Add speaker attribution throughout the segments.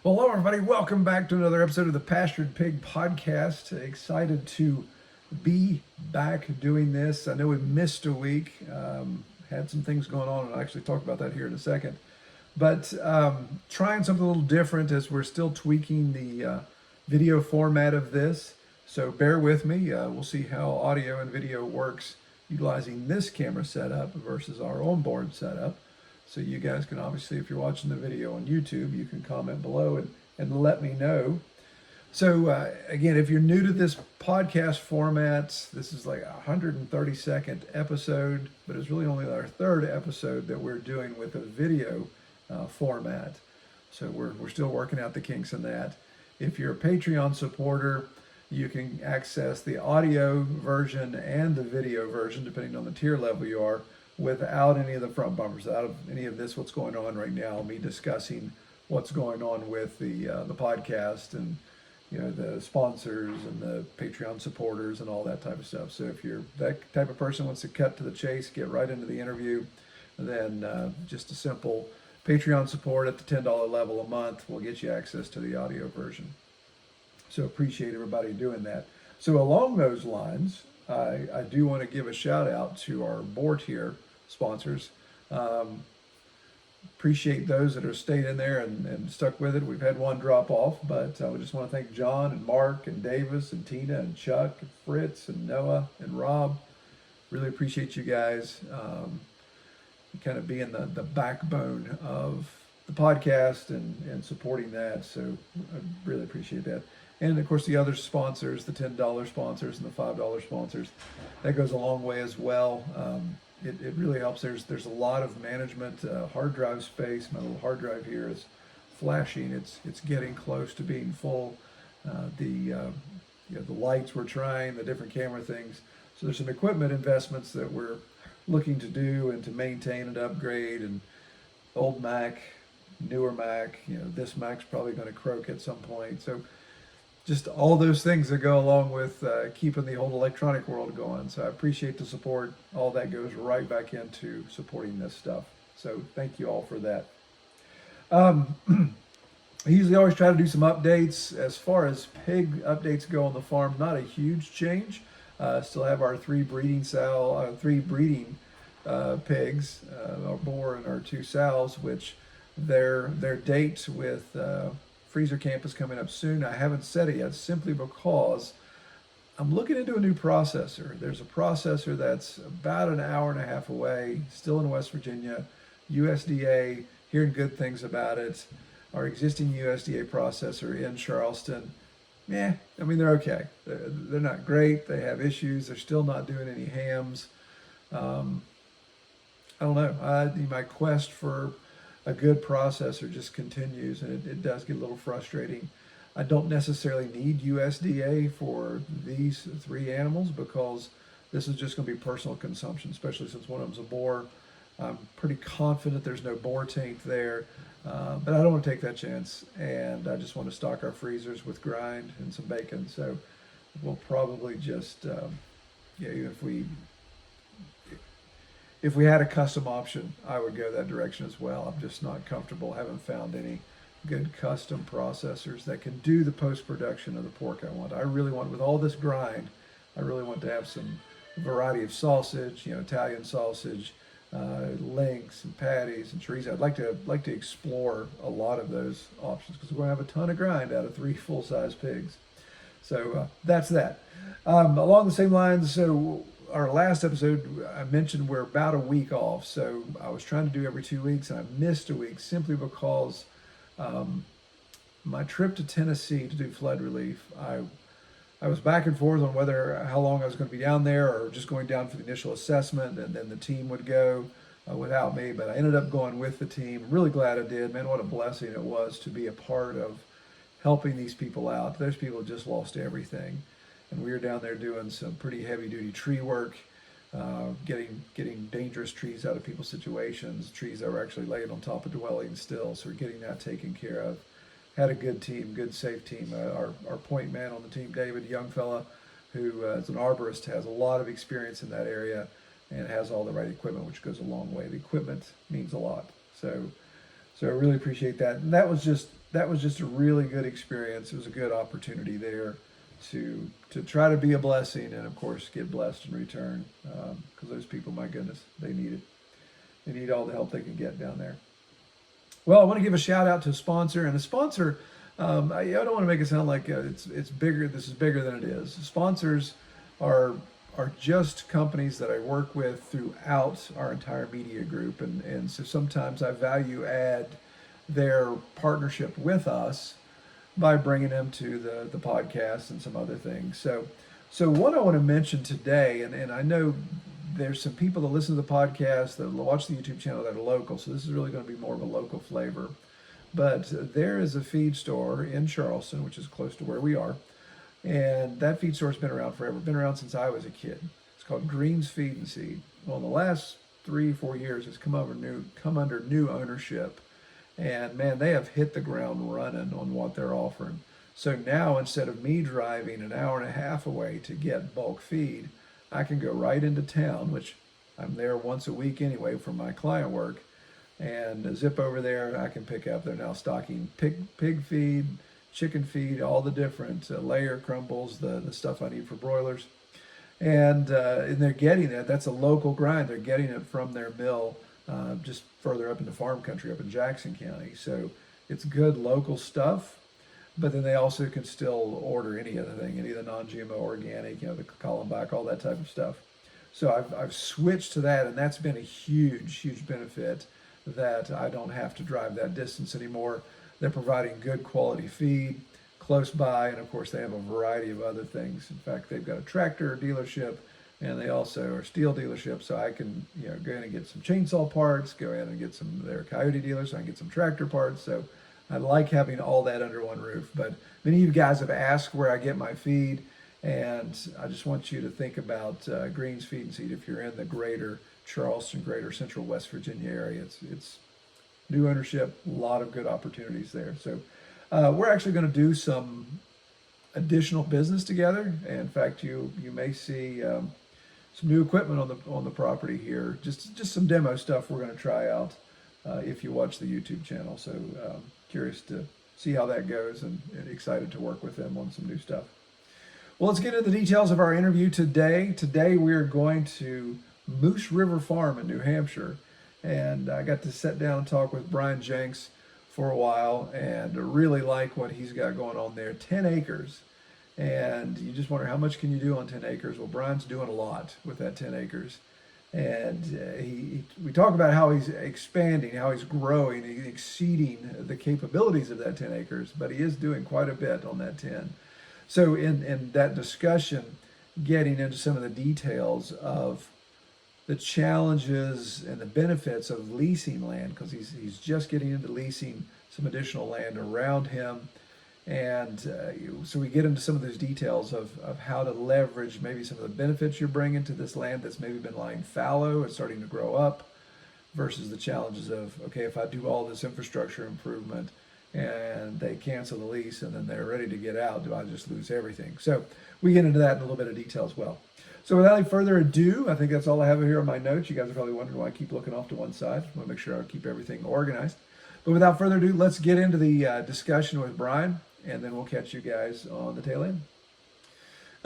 Speaker 1: Well, hello, everybody. Welcome back to another episode of the Pastured Pig Podcast. Excited to be back doing this. I know we missed a week, had some things going on, and I'll actually talk about that here in a second. But trying something a little different as we're still tweaking the video format of this. So bear with me. We'll see how audio and video works utilizing this camera setup versus our onboard setup. So you guys can obviously, if you're watching the video on YouTube, you can comment below and let me know. So again, if you're new to this podcast format, this is like a 132nd episode, but it's really only our third episode that we're doing with a video format. So we're still working out the kinks in that. If you're a Patreon supporter, you can access the audio version and the video version, depending on the tier level you are, without any of the front bumpers, out of any of this, what's going on right now, me discussing what's going on with the podcast and the sponsors and the Patreon supporters and all that type of stuff. So if you're that type of person who wants to cut to the chase, get right into the interview, then just a simple Patreon support at the $10 level a month will get you access to the audio version. So appreciate everybody doing that. So along those lines, I do want to give a shout out to our board tier sponsors. Appreciate those that have stayed in there and stuck with it. We've had one drop off, but I just want to thank John and Mark and Davis and Tina and Chuck and Fritz and Noah and Rob. Really appreciate you guys kind of being the backbone of the podcast and supporting that. So I really appreciate that. And of course the other sponsors, the $10 sponsors and the $5 sponsors, that goes a long way as well. It really helps. There's a lot of management hard drive space. My little hard drive here is flashing. It's getting close to being full. The lights we're trying, the different camera things. So there's some equipment investments that we're looking to do and to maintain and upgrade. And old Mac, newer Mac. This Mac's probably going to croak at some point. So just all those things that go along with keeping the whole electronic world going. So I appreciate the support. All that goes right back into supporting this stuff. So thank you all for that. I usually always try to do some updates. As far as pig updates go on the farm, not a huge change. Still have our three breeding pigs, our boar and our two sows, which their date with freezer camp is coming up soon. I haven't said it yet simply because I'm looking into a new processor. There's a processor that's about an hour and a half away, still in West Virginia, USDA, hearing good things about it. Our existing USDA processor in Charleston, they're okay. They're not great. They have issues. They're still not doing any hams. I don't know. My quest for a good processor just continues, and it does get a little frustrating. I don't necessarily need USDA for these three animals because this is just going to be personal consumption, especially since one of them's a boar. I'm pretty confident there's no boar taint there, but I don't want to take that chance, and I just want to stock our freezers with grind and some bacon. So we'll probably just, if we had a custom option, I would go that direction as well. I'm just not comfortable. Haven't found any good custom processors that can do the post-production of the pork I want. I really want, with all this grind, I really want to have some variety of sausage, Italian sausage, links and patties and chorizo. I'd like to explore a lot of those options because we're going to have a ton of grind out of 3 full-size pigs. So that's that. Along the same lines, so our last episode, I mentioned we're about a week off. So I was trying to do every 2 weeks, and I missed a week simply because my trip to Tennessee to do flood relief, I was back and forth on how long I was going to be down there or just going down for the initial assessment, and then the team would go without me. But I ended up going with the team. Really glad I did. Man, what a blessing it was to be a part of helping these people out. Those people just lost everything. And we were down there doing some pretty heavy-duty tree work, getting dangerous trees out of people's situations, trees that were actually laying on top of dwellings still. So we're getting that taken care of. Had a good team, good, safe team. Our point man on the team, David, a young fella who is an arborist, has a lot of experience in that area and has all the right equipment, which goes a long way. The equipment means a lot. So I really appreciate that. And that was just that was just a really good experience. It was a good opportunity there to try to be a blessing, and of course get blessed in return, because those people, my goodness, they need it. They need all the help they can get down there. Well, I want to give a shout out to a sponsor, and a sponsor, I don't want to make it sound like it's bigger. This is bigger than it is. Sponsors are just companies that I work with throughout our entire media group, and so sometimes I value add their partnership with us by bringing them to the podcast and some other things. So what I want to mention today, and I know there's some people that listen to the podcast, that watch the YouTube channel, that are local, so this is really going to be more of a local flavor. But there is a feed store in Charleston, which is close to where we are, and that feed store's been around forever, been around since I was a kid. It's called Green's Feed and Seed. Well, in the last 3-4 years, it's come under new ownership. And man, they have hit the ground running on what they're offering. So now, instead of me driving an hour and a half away to get bulk feed, I can go right into town, which I'm there once a week anyway for my client work, and zip over there. I can pick up. They're now stocking pig feed, chicken feed, all the different layer crumbles, the stuff I need for broilers. And they're getting it. That's a local grind. They're getting it from their mill just further up into farm country, up in Jackson County. So it's good local stuff, but then they also can still order any other thing, any of the non-GMO organic, the Columbine, all that type of stuff. So I've switched to that, and that's been a huge benefit, that I don't have to drive that distance anymore. They're providing good quality feed close by, and of course they have a variety of other things. In fact, they've got a tractor dealership, and they also are steel dealerships, so I can go in and get some chainsaw parts, go in and get some, they're Coyote dealers, so I can get some tractor parts. So I like having all that under one roof. But many of you guys have asked where I get my feed, and I just want you to think about Green's Feed and Seed if you're in the greater Charleston, greater central West Virginia area. It's new ownership, a lot of good opportunities there. So we're actually going to do some additional business together. And in fact, you may see some new equipment on the property here, just some demo stuff we're going to try out if you watch the YouTube channel. So curious to see how that goes, and excited to work with them on some new stuff. Well, let's get into the details of our interview today. Today we are going to Moose River Farm in New Hampshire, and I got to sit down and talk with Brian Jenckes for a while, and really like what he's got going on there. 10 acres. And you just wonder, how much can you do on 10 acres? Well, Brian's doing a lot with that 10 acres. And we talk about how he's expanding, how he's growing, he's exceeding the capabilities of that 10 acres, but he is doing quite a bit on that 10. So in that discussion, getting into some of the details of the challenges and the benefits of leasing land, because he's just getting into leasing some additional land around him. And so we get into some of those details of how to leverage maybe some of the benefits you're bringing to this land that's maybe been lying fallow and starting to grow up, versus the challenges of, okay, if I do all this infrastructure improvement and they cancel the lease and then they're ready to get out, do I just lose everything? So we get into that in a little bit of detail as well. So without any further ado, I think that's all I have here on my notes. You guys are probably wondering why I keep looking off to one side. I want to make sure I keep everything organized. But without further ado, let's get into the discussion with Brian, and then we'll catch you guys on the tail end.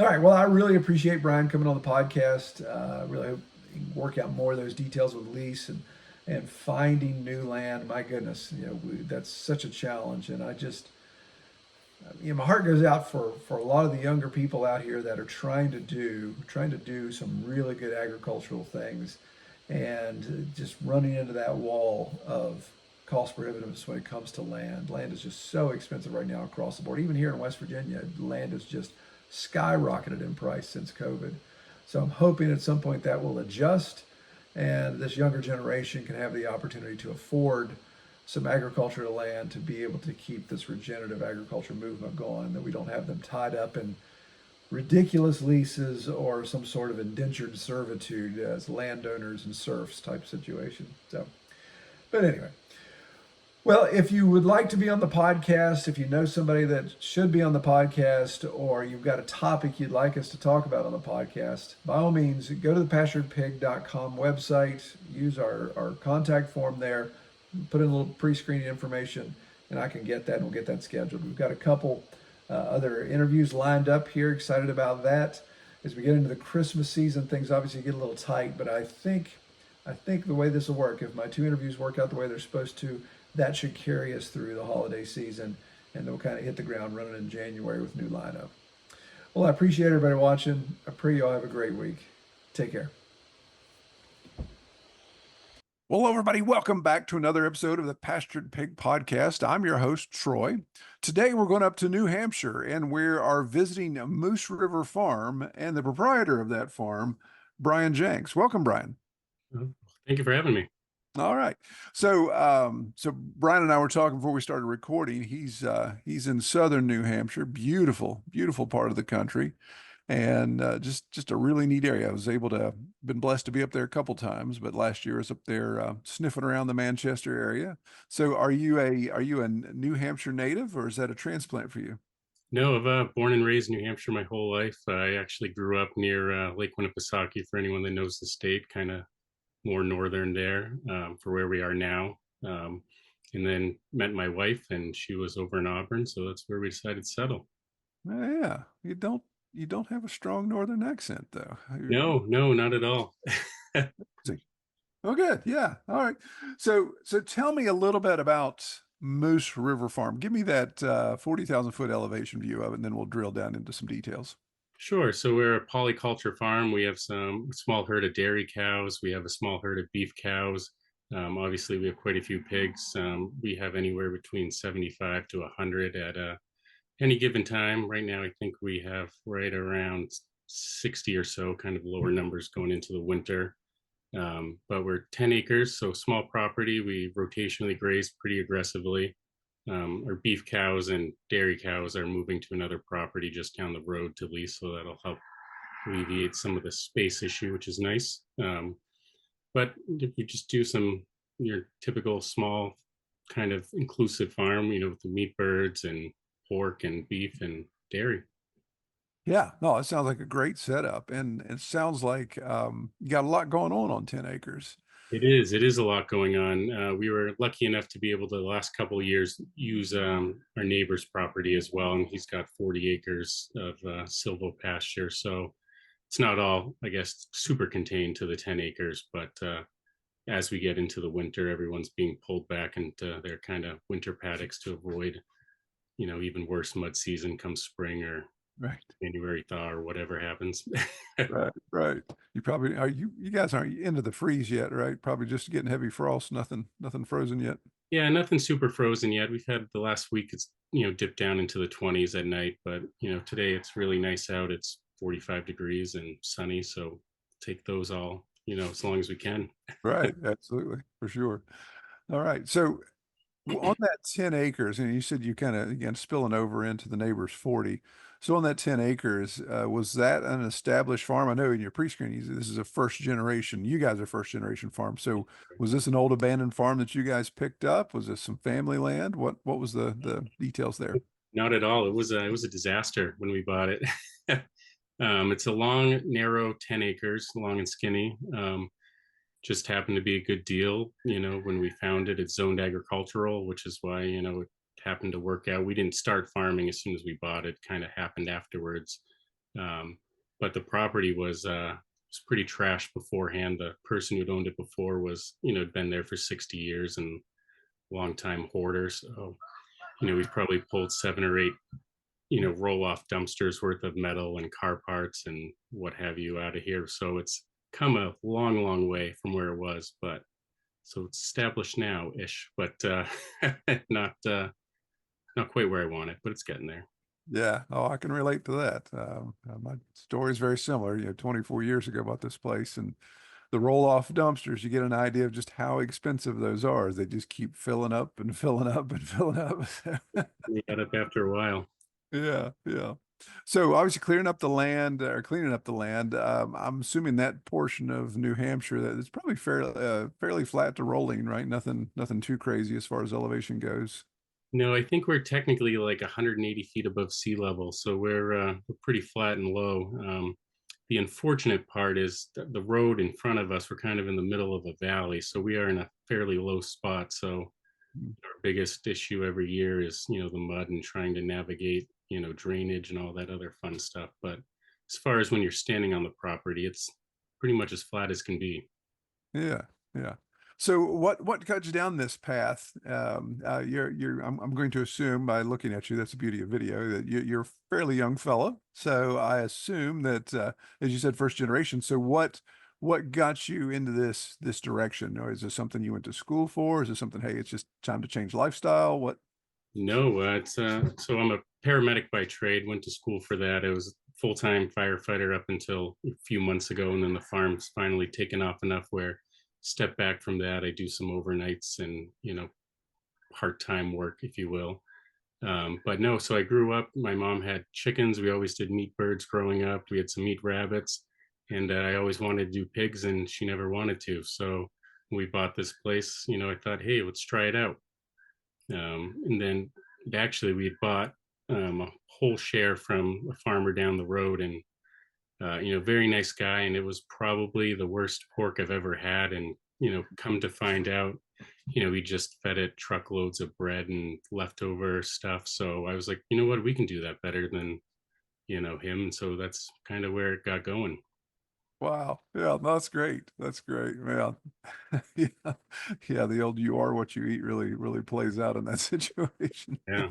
Speaker 1: All right, well, I really appreciate Brian coming on the podcast. Really hope he can work out more of those details with lease and finding new land. My goodness, that's such a challenge. And I just, my heart goes out for a lot of the younger people out here that are trying to do some really good agricultural things, and just running into that wall of cost prohibitiveness when it comes to land. Land is just so expensive right now across the board. Even here in West Virginia, land has just skyrocketed in price since COVID. So I'm hoping at some point that will adjust, and this younger generation can have the opportunity to afford some agricultural land to be able to keep this regenerative agriculture movement going, that we don't have them tied up in ridiculous leases or some sort of indentured servitude as landowners and serfs type situation. So, but anyway. Well, if you would like to be on the podcast, if you know somebody that should be on the podcast, or you've got a topic you'd like us to talk about on the podcast, by all means, go to the pasturedpig.com website, use our contact form there, put in a little pre-screening information, and I can get that, and we'll get that scheduled. We've got a couple other interviews lined up here. Excited about that. As we get into the Christmas season, things obviously get a little tight, but I think the way this will work, if my two interviews work out the way they're supposed to, that should carry us through the holiday season, and then we'll kind of hit the ground running in January with new lineup. Well, I appreciate everybody watching. I pray you all have a great week. Take care. Well, everybody, welcome back to another episode of the Pastured Pig Podcast. I'm your host, Troy. Today, we're going up to New Hampshire, and we are visiting Moose River Farm and the proprietor of that farm, Brian Jenckes. Welcome, Brian.
Speaker 2: Thank you for having me.
Speaker 1: All right. So Brian and I were talking before we started recording. He's in southern New Hampshire, beautiful, beautiful part of the country, and just a really neat area. I was been blessed to be up there a couple times, but last year I was up there sniffing around the Manchester area. So are you a New Hampshire native, or is that a transplant for you?
Speaker 2: No, I've born and raised in New Hampshire my whole life. I actually grew up near Lake Winnipesaukee, for anyone that knows the state, kind of more northern there for where we are now. And then met my wife, and she was over in Auburn, so that's where we decided to settle.
Speaker 1: Yeah, you don't have a strong northern accent, though.
Speaker 2: No, not at all.
Speaker 1: Oh, good. Yeah. All right. So tell me a little bit about Moose River Farm. Give me that 40,000 foot elevation view of it, and then we'll drill down into some details.
Speaker 2: Sure. So we're a polyculture farm. We have some small herd of dairy cows. We have a small herd of beef cows. Obviously, we have quite a few pigs. We have anywhere between 75 to 100 at any given time. Right now, I think we have right around 60 or so, kind of lower numbers going into the winter. But we're 10 acres, so small property. We rotationally graze pretty aggressively. Our beef cows and dairy cows are moving to another property just down the road to lease, so that'll help alleviate some of the space issue, which is nice. But if we just do your typical small kind of inclusive farm, with the meat birds and pork and beef and dairy.
Speaker 1: Yeah, no, it sounds like a great setup, and it sounds like you got a lot going on 10 acres.
Speaker 2: It is a lot going on. We were lucky enough to be able to, the last couple of years, use our neighbor's property as well, and he's got 40 acres of silvopasture. So it's not all, I guess, super contained to the 10 acres, but as we get into the winter, everyone's being pulled back into their kind of winter paddocks to avoid, even worse mud season come spring or
Speaker 1: Right.
Speaker 2: January thaw or whatever happens.
Speaker 1: Right. You guys aren't into the freeze yet, right? Probably just getting heavy frost, nothing frozen yet.
Speaker 2: Yeah, nothing super frozen yet. We've had the last week, it's, dipped down into the 20s at night, but, today it's really nice out. It's 45 degrees and sunny. So take those all, as long as we can.
Speaker 1: Right. Absolutely. For sure. All right. So on that 10 acres, and you said you kind of, again, spilling over into the neighbor's 40. So on that 10 acres, was that an established farm? I know in your pre-screen, this is a first generation, you guys are first generation farm. So was this an old abandoned farm that you guys picked up? Was this some family land? What was the details there?
Speaker 2: Not at all. It was a disaster when we bought it. It's a long, narrow 10 acres, long and skinny. Just happened to be a good deal. When we found it, it's zoned agricultural, which is why, it happened to work out. We didn't start farming as soon as we bought it, kind of happened afterwards. But the property was pretty trash beforehand. The person who'd owned it before was, had been there for 60 years and long time hoarder. So, we've probably pulled 7 or 8, roll off dumpsters worth of metal and car parts and what have you out of here. So it's come a long way from where it was, but so it's established now ish, but not quite where I want it, but it's getting there.
Speaker 1: Yeah. Oh, I can relate to that. My story is very similar. 24 years ago about this place, and the roll off dumpsters, you get an idea of just how expensive those are. They just keep filling up and filling up and filling up.
Speaker 2: You got up after a while.
Speaker 1: Yeah. So obviously cleaning up the land, I'm assuming that portion of New Hampshire that it's probably fairly flat to rolling, right? Nothing too crazy as far as elevation goes.
Speaker 2: No, I think we're technically like 180 feet above sea level, so we're pretty flat and low. The unfortunate part is the road in front of us. We're kind of in the middle of a valley, so we are in a fairly low spot. So our biggest issue every year is, the mud and trying to navigate, drainage and all that other fun stuff. But as far as when you're standing on the property, it's pretty much as flat as can be.
Speaker 3: Yeah, yeah. So what got you down this path? I'm going to assume by looking at you, that's the beauty of video, that you're a fairly young fella. So I assume that, as you said, first generation. So what got you into this direction? Or is this something you went to school for? Is this something, hey, it's just time to change lifestyle? What?
Speaker 2: No, it's so I'm a paramedic by trade. Went to school for that. I was a full-time firefighter up until a few months ago, and then the farm's finally taken off enough where step back from that. I do some overnights and part-time work, if you will. But no, so I grew up. My mom had chickens. We always did meat birds growing up. We had some meat rabbits, and I always wanted to do pigs, and she never wanted to. So when we bought this place, I thought, hey, let's try it out. And then actually we had bought a whole share from a farmer down the road, and very nice guy, and it was probably the worst pork I've ever had. And come to find out, we just fed it truckloads of bread and leftover stuff. So I was like, you know what, we can do that better than him. And so that's kind of where it got going.
Speaker 3: Wow. Yeah, that's great. That's great, man. Yeah. Yeah, the old "you are what you eat" really plays out in that situation.
Speaker 2: Yeah.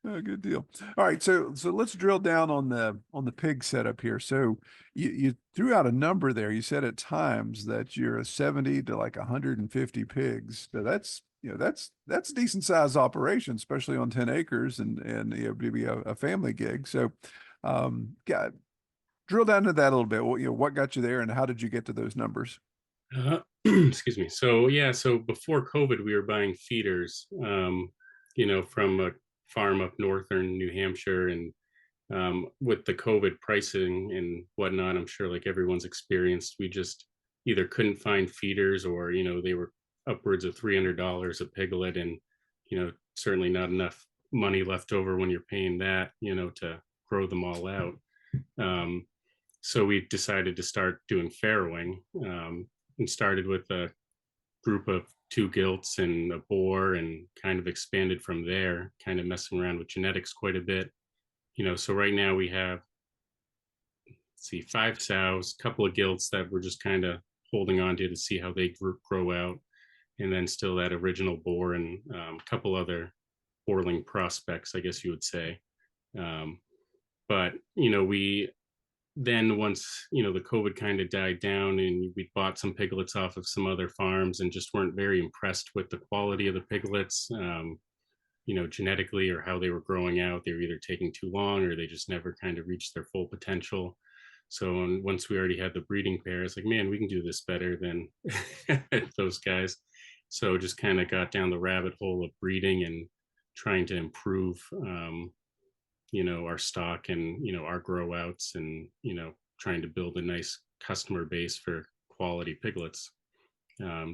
Speaker 3: Oh, good deal. All right, so let's drill down on the pig setup here. So you threw out a number there. You said at times that you're a 70 to like 150 pigs. So that's that's a decent sized operation, especially on 10 acres and maybe a family gig. So got drill down to that a little bit. What got you there, and how did you get to those numbers?
Speaker 2: Excuse me. So yeah, so before COVID, we were buying feeders, from a farm up northern New Hampshire, and with the COVID pricing and whatnot, I'm sure like everyone's experienced, we just either couldn't find feeders, or they were upwards of $300 a piglet, and certainly not enough money left over when you're paying that, to grow them all out. So we decided to start doing farrowing, and started with a group of 2 gilts and a boar, and kind of expanded from there, kind of messing around with genetics quite a bit. So right now we have, let's see, 5 sows, a couple of gilts that we're just kind of holding on to see how they grow out, and then still that original boar, and a couple other boarling prospects, I guess you would say. But we then, once the COVID kind of died down, and we bought some piglets off of some other farms, and just weren't very impressed with the quality of the piglets, genetically, or how they were growing out. They were either taking too long, or they just never kind of reached their full potential. So once we already had the breeding pair, it's like, man, we can do this better than those guys. So just kind of got down the rabbit hole of breeding and trying to improve our stock and our grow outs, and trying to build a nice customer base for quality piglets.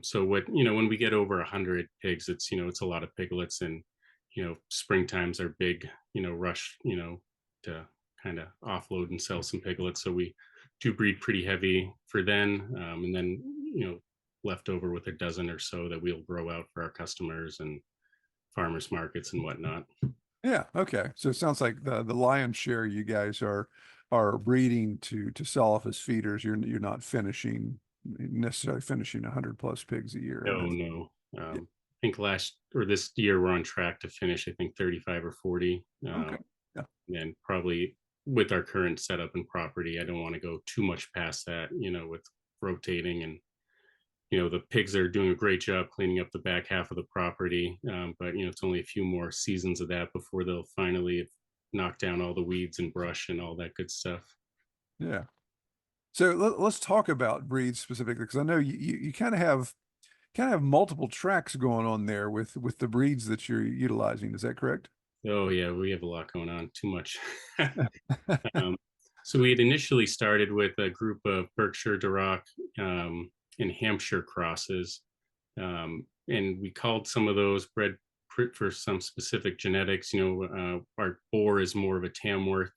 Speaker 2: So when we get over 100 pigs, it's it's a lot of piglets, and springtimes are big rush to kind of offload and sell some piglets. So we do breed pretty heavy for then, and then left over with a dozen or so that we'll grow out for our customers and farmers markets and whatnot.
Speaker 3: Yeah. Okay. So it sounds like the lion's share you guys are breeding to sell off as feeders. You're not necessarily finishing 100 plus pigs a year.
Speaker 2: No.
Speaker 3: Yeah.
Speaker 2: I think this year we're on track to finish, I think 35 or 40.
Speaker 3: Okay. Yeah.
Speaker 2: And probably with our current setup and property, I don't want to go too much past that, with rotating, and the pigs are doing a great job cleaning up the back half of the property. But it's only a few more seasons of that before they'll finally knock down all the weeds and brush and all that good stuff.
Speaker 3: Yeah. So let's talk about breeds specifically, because I know you kind of have multiple tracks going on there with the breeds that you're utilizing. Is that correct?
Speaker 2: Oh yeah, we have a lot going on, too much. So we had initially started with a group of Berkshire Duroc and Hampshire crosses, and we called some of those bred for some specific genetics. Our boar is more of a Tamworth,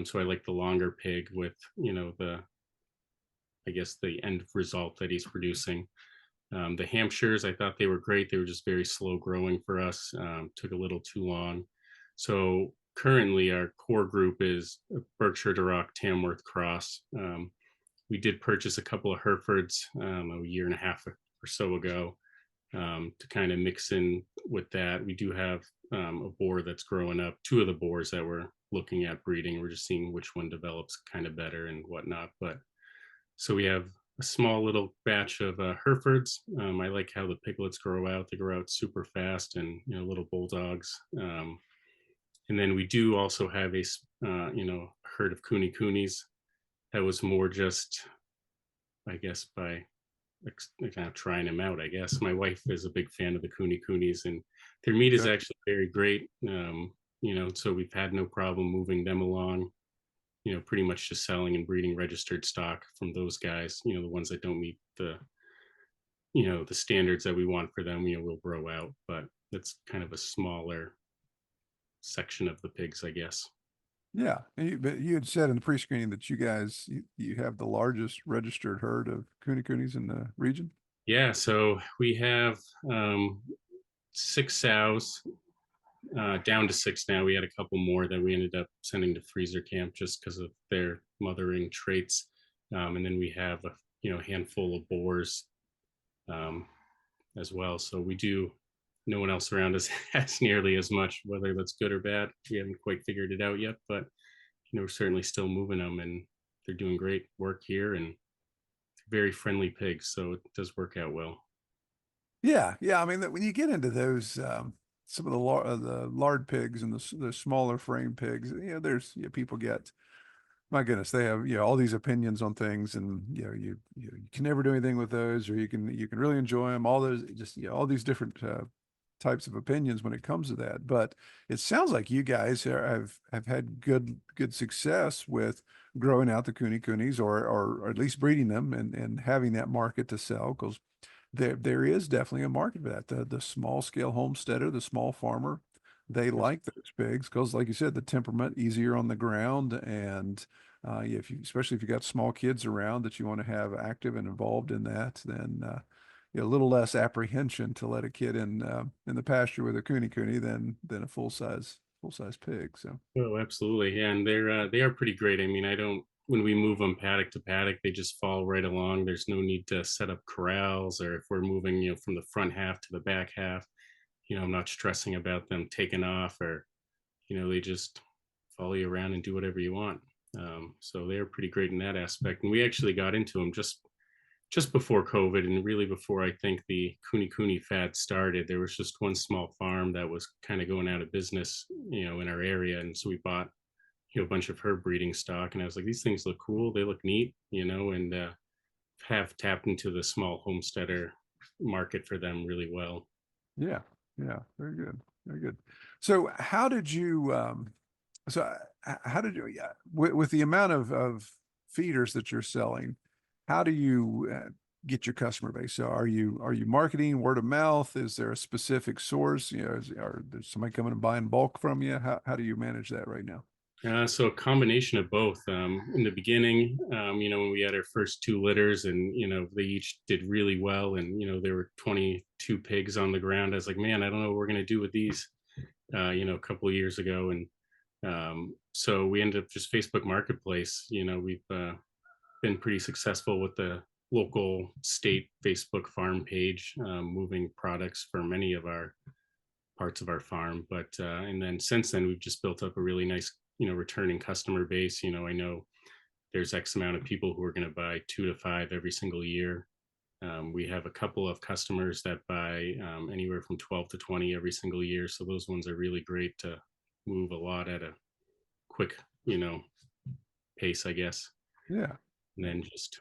Speaker 2: so I like the longer pig with I guess the end result that he's producing. The Hampshires, I thought they were great. They were just very slow growing for us. Took a little too long. So currently our core group is a Berkshire Duroc Tamworth cross. We did purchase a couple of Herefords a year and a half or so ago to kind of mix in with that. We do have a boar that's growing up, two of the boars that we're looking at breeding. We're just seeing which one develops kind of better and whatnot. But so we have a small little batch of Herefords. I like how the piglets grow out. They grow out super fast, and little bulldogs. And then we do also have a herd of KuneKunes that was more just, I guess, by kind of trying them out. I guess my wife is a big fan of the KuneKunes, and their meat is actually very great. So we've had no problem moving them along. Pretty much just selling and breeding registered stock from those guys. The ones that don't meet the standards that we want for them, we'll grow out. But that's kind of a smaller section of the pigs, I guess.
Speaker 3: Yeah, but you had said in the pre-screening that you guys you have the largest registered herd of KuneKunes in the region.
Speaker 2: Yeah, so we have 6 sows, down to 6 now. We had a couple more that we ended up sending to freezer camp just because of their mothering traits, and then we have a handful of boars as well. So we do. No one else around us has nearly as much, whether that's good or bad. We haven't quite figured it out yet, but we're certainly still moving them, and they're doing great work here, and very friendly pigs, so it does work out well.
Speaker 3: Yeah. I mean, when you get into those, some of the lard pigs and the smaller frame pigs, there's people get, my goodness, they have all these opinions on things, and you can never do anything with those, or you can really enjoy them. All those just all these different types of opinions when it comes to that. But it sounds like you guys have had good success with growing out the KuneKunes, or at least breeding them and having that market to sell, because there is definitely a market for that. The small scale homesteader, the small farmer, they like those pigs because, like you said, the temperament easier on the ground, and especially if you got small kids around that you want to have active and involved in that, then a little less apprehension to let a kid in the pasture with a KuneKune than a full size pig. So.
Speaker 2: Oh, absolutely, yeah, and they are pretty great. I mean, when we move them paddock to paddock, they just fall right along. There's no need to set up corrals, or if we're moving from the front half to the back half, I'm not stressing about them taking off, or they just follow you around and do whatever you want. So they're pretty great in that aspect. And we actually got into them just before COVID, and really before I think the KuneKune fad started. There was just one small farm that was kind of going out of business, in our area, and so we bought a bunch of herb breeding stock, and I was like, these things look cool, they look neat, and have tapped into the small homesteader market for them really well.
Speaker 3: Yeah, very good. So how did you with the amount of feeders that you're selling, how do you get your customer base? So are you marketing word of mouth? Is there a specific source? Are there somebody coming and buying bulk from you? How do you manage that right now?
Speaker 2: So a combination of both. In the beginning, when we had our first 2 litters, and they each did really well, and there were 22 pigs on the ground. I was like, man, I don't know what we're gonna do with these. A couple of years ago, and so we ended up just Facebook Marketplace. We've been pretty successful with the local state Facebook farm page, moving products for many of our parts of our farm. But and then since then, we've just built up a really nice returning customer base. I know there's X amount of people who are going to buy 2 to 5 every single year. We have a couple of customers that buy anywhere from 12 to 20 every single year. So those ones are really great to move a lot at a quick, pace, I guess.
Speaker 3: Yeah.
Speaker 2: And then just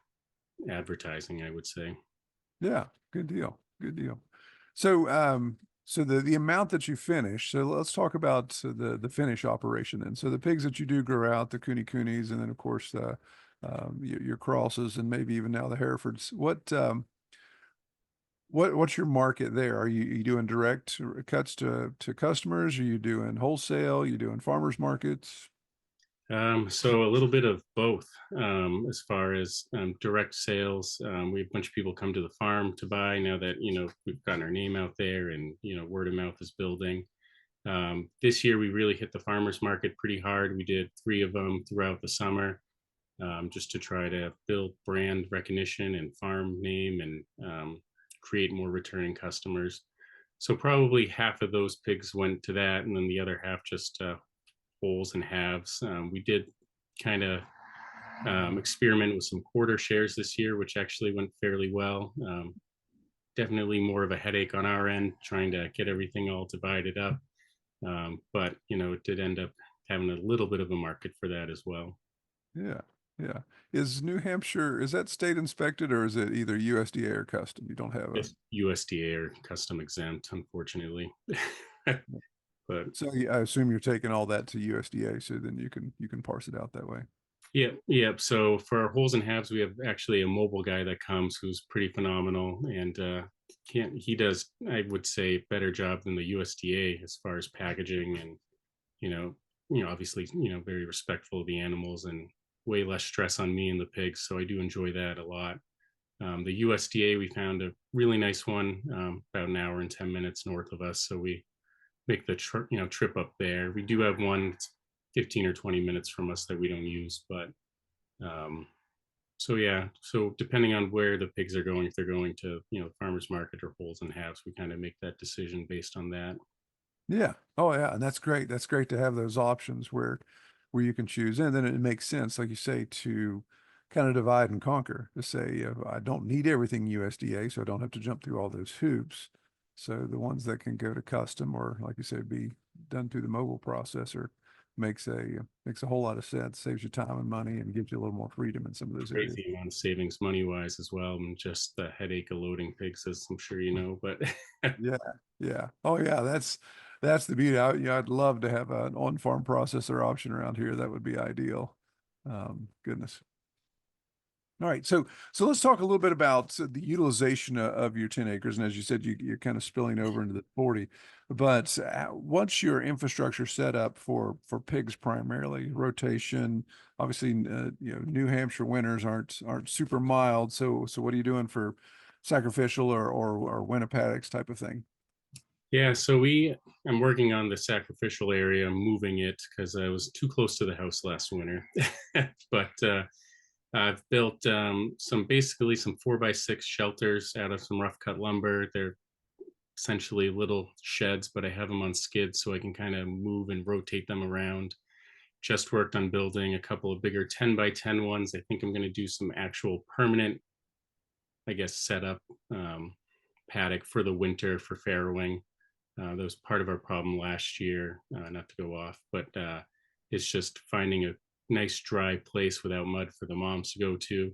Speaker 2: advertising, I would say.
Speaker 3: Yeah. Good deal. So, so the amount that you finish, so let's talk about the finish operation then. So the pigs that you do grow out, the KuneKunes, and then of course your crosses, and maybe even now the Herefords. What's your market there? Are you doing direct cuts to customers? Are you doing wholesale? Are you doing farmers markets?
Speaker 2: So a little bit of both, as far as direct sales. We have a bunch of people come to the farm to buy now that, we've gotten our name out there, and, word of mouth is building. This year, we really hit the farmers market pretty hard. We did 3 of them throughout the summer, just to try to build brand recognition and farm name, and create more returning customers. So probably half of those pigs went to that, and then the other half just wholes and halves. We did kind of experiment with some quarter shares this year, which actually went fairly well. Definitely more of a headache on our end trying to get everything all divided up. But, it did end up having a little bit of a market for that as well.
Speaker 3: Yeah. Yeah. Is New Hampshire, is that state inspected, or is it either USDA or custom? You don't have a.
Speaker 2: It's USDA or custom exempt, unfortunately. But
Speaker 3: So I assume you're taking all that to USDA, so then you can parse it out that way.
Speaker 2: yeah. So for our holes and halves, we have actually a mobile guy that comes who's pretty phenomenal, and he does, I would say, better job than the USDA as far as packaging, and obviously, very respectful of the animals, and way less stress on me and the pigs. So I do enjoy that a lot. The USDA, we found a really nice one, about an hour and 10 minutes north of us. So we make the trip up there. We do have one 15 or 20 minutes from us that we don't use, but so yeah. So depending on where the pigs are going, if they're going to farmers market or holes and halves, we kind of make that decision based on that.
Speaker 3: Yeah. Oh yeah, and that's great. That's great to have those options where you can choose, and then it makes sense, like you say, to kind of divide and conquer. To say, I don't need everything USDA, so I don't have to jump through all those hoops. So the ones that can go to custom, or like you said, be done through the mobile processor, makes a whole lot of sense. Saves you time and money, and gives you a little more freedom in some of those areas.
Speaker 2: Crazy amount of savings money wise as well, and just the headache of loading pigs, as I'm sure you know. But
Speaker 3: Yeah, yeah. Oh yeah, that's the beauty. I'd love to have an on-farm processor option around here. That would be ideal. Goodness. All right, so let's talk a little bit about the utilization of your 10 acres. And as you said, you're kind of spilling over into the 40. But once your infrastructure set up for pigs primarily, rotation, obviously, New Hampshire winters aren't super mild. So what are you doing for sacrificial or winter paddocks type of thing?
Speaker 2: yeah, so I'm working on the sacrificial area, moving it because I was too close to the house last winter. But I've built basically some 4x6 shelters out of some rough cut lumber. They're essentially little sheds, but I have them on skids so I can kind of move and rotate them around. Just worked on building a couple of bigger 10x10 ones. I think I'm going to do some actual permanent, I guess, setup paddock for the winter for farrowing. That was part of our problem last year, not to go off, but it's just finding a nice dry place without mud for the moms to go to.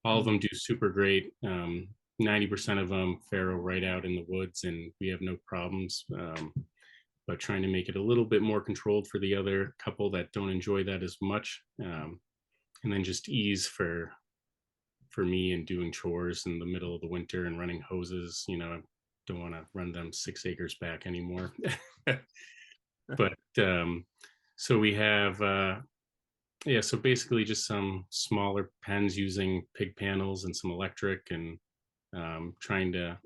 Speaker 2: All of them do super great. 90% of them farrow right out in the woods, and we have no problems. But trying to make it a little bit more controlled for the other couple that don't enjoy that as much, and then just ease for me and doing chores in the middle of the winter and running hoses. Don't want to run them 6 acres back anymore. But so we have so basically just some smaller pens using pig panels and some electric, and trying to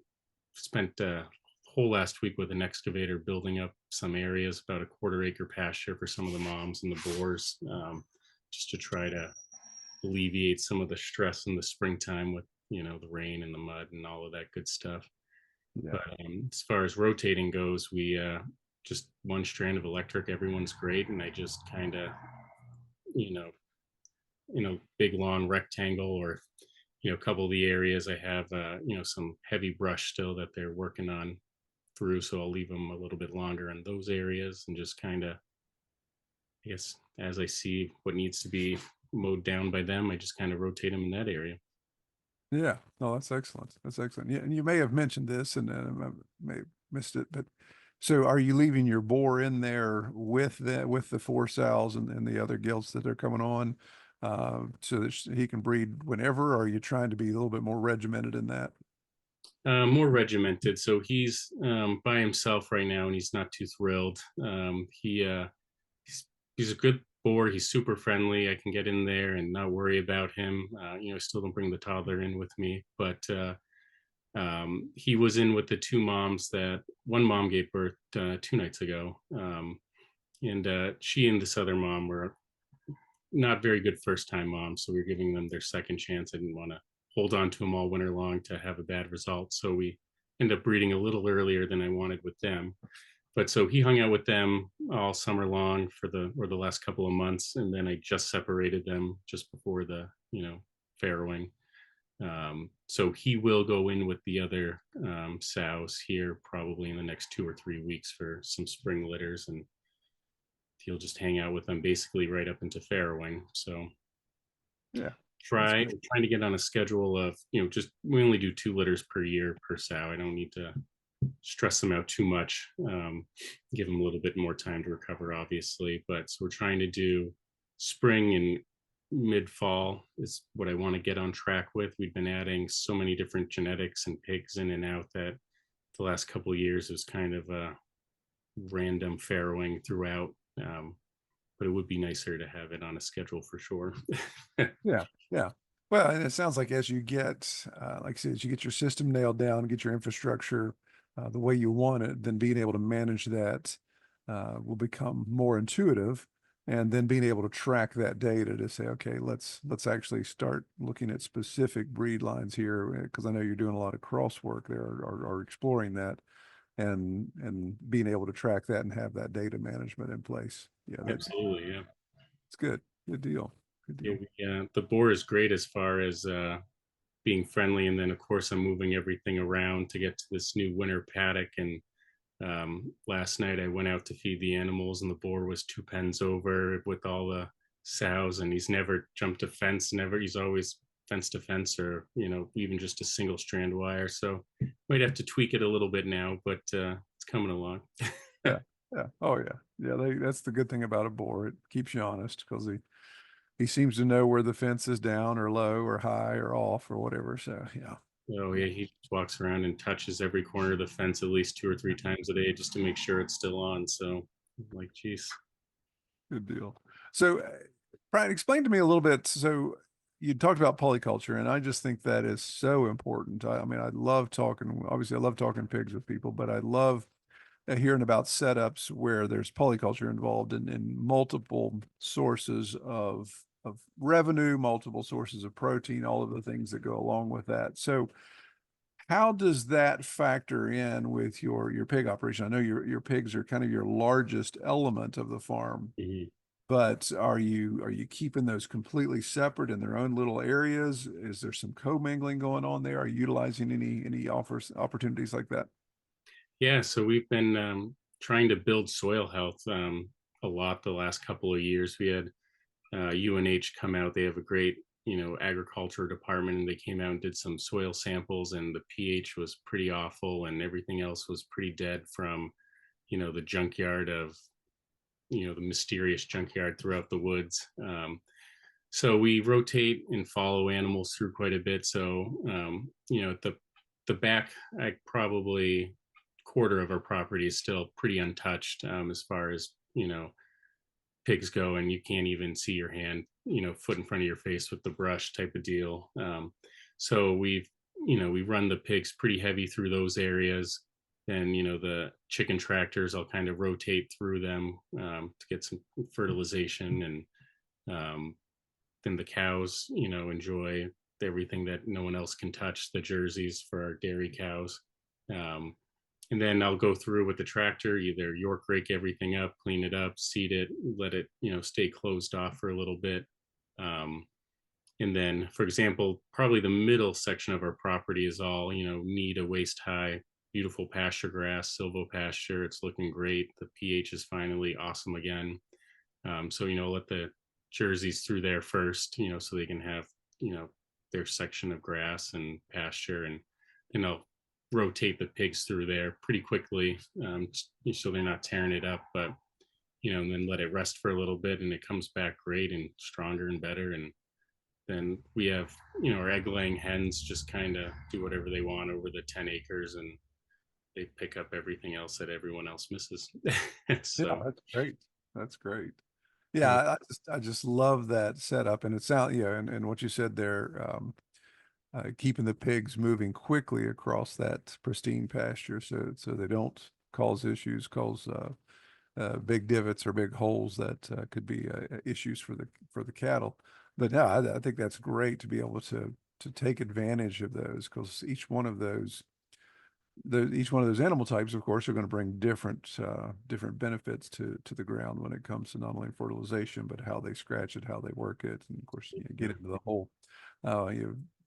Speaker 2: spent a whole last week with an excavator building up some areas, about a 1/4 acre pasture for some of the moms and the boars, just to try to alleviate some of the stress in the springtime with the rain and the mud and all of that good stuff.
Speaker 3: Yeah.
Speaker 2: But as far as rotating goes, we just one strand of electric. Everyone's great, and I just kind of, big long rectangle, or a couple of the areas I have, some heavy brush still that they're working on through, so I'll leave them a little bit longer in those areas, and just kind of, I guess, as I see what needs to be mowed down by them, I just kind of rotate them in that area.
Speaker 3: Yeah, no, that's excellent. That's excellent. Yeah, and you may have mentioned this, and I may have missed it, but so are you leaving your boar in there with the 4 sows and the other gilts that are coming on, so that he can breed whenever? Or are you trying to be a little bit more regimented in that?
Speaker 2: More regimented. So he's by himself right now, and he's not too thrilled. He's a good boar, he's super friendly. I can get in there and not worry about him. Still don't bring the toddler in with me, but he was in with the two moms that one mom gave birth 2 nights ago. And she and this other mom were not very good first time moms. So we were giving them their second chance. I didn't want to hold on to them all winter long to have a bad result. So we ended up breeding a little earlier than I wanted with them. But so he hung out with them all summer long for the last couple of months. And then I just separated them just before the, farrowing. So he will go in with the other sows here probably in the next 2 or 3 weeks for some spring litters, and he'll just hang out with them basically right up into farrowing. So
Speaker 3: Yeah,
Speaker 2: trying to get on a schedule of, just we only do 2 litters per year per sow. I don't need to stress them out too much. Give them a little bit more time to recover, obviously. But so we're trying to do spring and mid-fall is what I want to get on track with. We've been adding so many different genetics and pigs in and out that the last couple of years was kind of a random farrowing throughout. But it would be nicer to have it on a schedule for sure.
Speaker 3: yeah. Well, and it sounds like as you get, like I said, as you get your system nailed down, get your infrastructure the way you want it, then being able to manage that will become more intuitive. And then being able to track that data to say, okay, let's actually start looking at specific breed lines here, because I know you're doing a lot of cross work there, or exploring that, and being able to track that and have that data management in place. Yeah,
Speaker 2: Absolutely, yeah.
Speaker 3: It's good. Good deal. Good deal.
Speaker 2: Yeah, the boar is great as far as being friendly, and then of course I'm moving everything around to get to this new winter paddock. And last night I went out to feed the animals, and the boar was 2 pens over with all the sows, and he's never jumped a fence. He's always fence to fence, or even just a single strand wire. So might have to tweak it a little bit now, but it's coming along.
Speaker 3: Yeah. Oh yeah. That's the good thing about a boar. It keeps you honest, because he seems to know where the fence is down or low or high or off or whatever. So yeah.
Speaker 2: Oh yeah, he just walks around and touches every corner of the fence at least 2 or 3 times a day just to make sure it's still on. So like, geez.
Speaker 3: Good deal. So Brian, explain to me a little bit. So you talked about polyculture, and I just think that is so important. I mean, I love talking pigs with people, but I love hearing about setups where there's polyculture involved in multiple sources of revenue, multiple sources of protein, all of the things that go along with that. So how does that factor in with your pig operation? I know your pigs are kind of your largest element of the farm, but are you keeping those completely separate in their own little areas? Is there some commingling going on there? Are you utilizing any opportunities like that?
Speaker 2: Yeah, so we've been trying to build soil health a lot the last couple of years. We had UNH come out. They have a great, agriculture department, and they came out and did some soil samples, and the pH was pretty awful, and everything else was pretty dead from, the junkyard of, the mysterious junkyard throughout the woods. So we rotate and follow animals through quite a bit. So, at the back, probably quarter of our property is still pretty untouched as far as pigs go, and you can't even see your hand foot in front of your face with the brush type of deal. So we run the pigs pretty heavy through those areas. Then the chicken tractors, I'll kind of rotate through them to get some fertilization, and then the cows enjoy everything that no one else can touch, the jerseys for our dairy cows. And then I'll go through with the tractor, either York rake everything up, clean it up, seed it, let it, stay closed off for a little bit. And then, for example, probably the middle section of our property is all, knee to waist high, beautiful pasture grass, silvopasture. It's looking great. The pH is finally awesome again. So, let the jerseys through there first, so they can have, their section of grass and pasture, and I'll rotate the pigs through there pretty quickly, so they're not tearing it up, but and then let it rest for a little bit, and it comes back great and stronger and better. And then we have our egg laying hens just kind of do whatever they want over the 10 acres, and they pick up everything else that everyone else misses. So
Speaker 3: Yeah, that's great. Yeah, I just love that setup, and it sounds, yeah, and what you said there, keeping the pigs moving quickly across that pristine pasture, so they don't cause issues, cause big divots or big holes that could be issues for the cattle. But no, I think that's great to be able to take advantage of those, because each one of those animal types, of course, are going to bring different benefits to the ground when it comes to not only fertilization, but how they scratch it, how they work it, and of course, get into the whole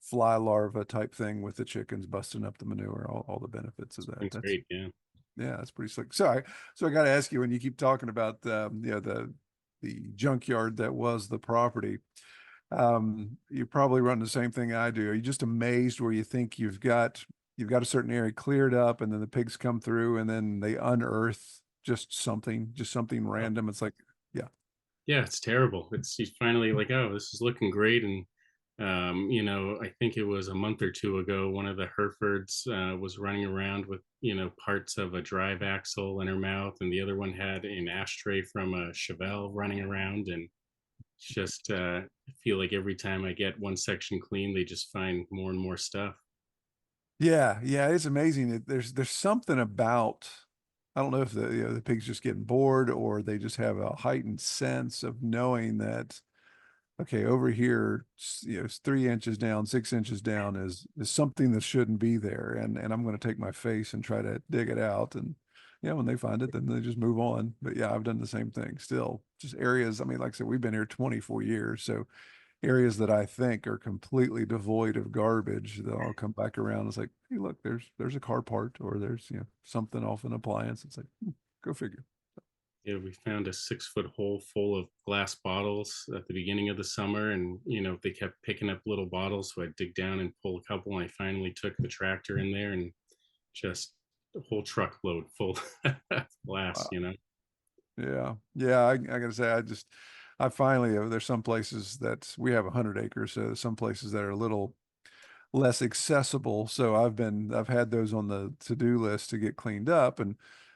Speaker 3: fly larva type thing with the chickens busting up the manure, all the benefits of that.
Speaker 2: It's great. Yeah.
Speaker 3: Yeah, that's pretty slick. So I got to ask you, when you keep talking about the junkyard that was the property, you probably run the same thing I do. Are you just amazed where you think you've got a certain area cleared up, and then the pigs come through and then they unearth just something random? It's like, yeah.
Speaker 2: Yeah, it's terrible. It's He's finally like, oh, this is looking great. And I think it was a month or two ago, one of the Herefords was running around with, parts of a drive axle in her mouth, and the other one had an ashtray from a Chevelle running around. And it's just I feel like every time I get one section clean, they just find more and more stuff.
Speaker 3: Yeah, yeah, it's amazing. There's something about, I don't know if the pigs just getting bored, or they just have a heightened sense of knowing that, okay, over here, it's 3 inches down, 6 inches down is something that shouldn't be there, and I'm going to take my face and try to dig it out. And yeah, when they find it, then they just move on. But yeah, I've done the same thing. Still, just areas. I mean, like I said, we've been here 24 years, so areas that I think are completely devoid of garbage, they'll all come back around. It's like, hey, look, there's a car part, or there's something off an appliance. It's like, go figure.
Speaker 2: Yeah, we found a 6-foot hole full of glass bottles at the beginning of the summer, and they kept picking up little bottles. So I dig down and pull a couple, and I finally took the tractor in there and just a whole truckload full of glass.
Speaker 3: Wow. Yeah, yeah. I gotta say, I finally, there's some places that we have 100 acres, so there's some places that are a little less accessible. So I've had those on the to-do list to get cleaned up, and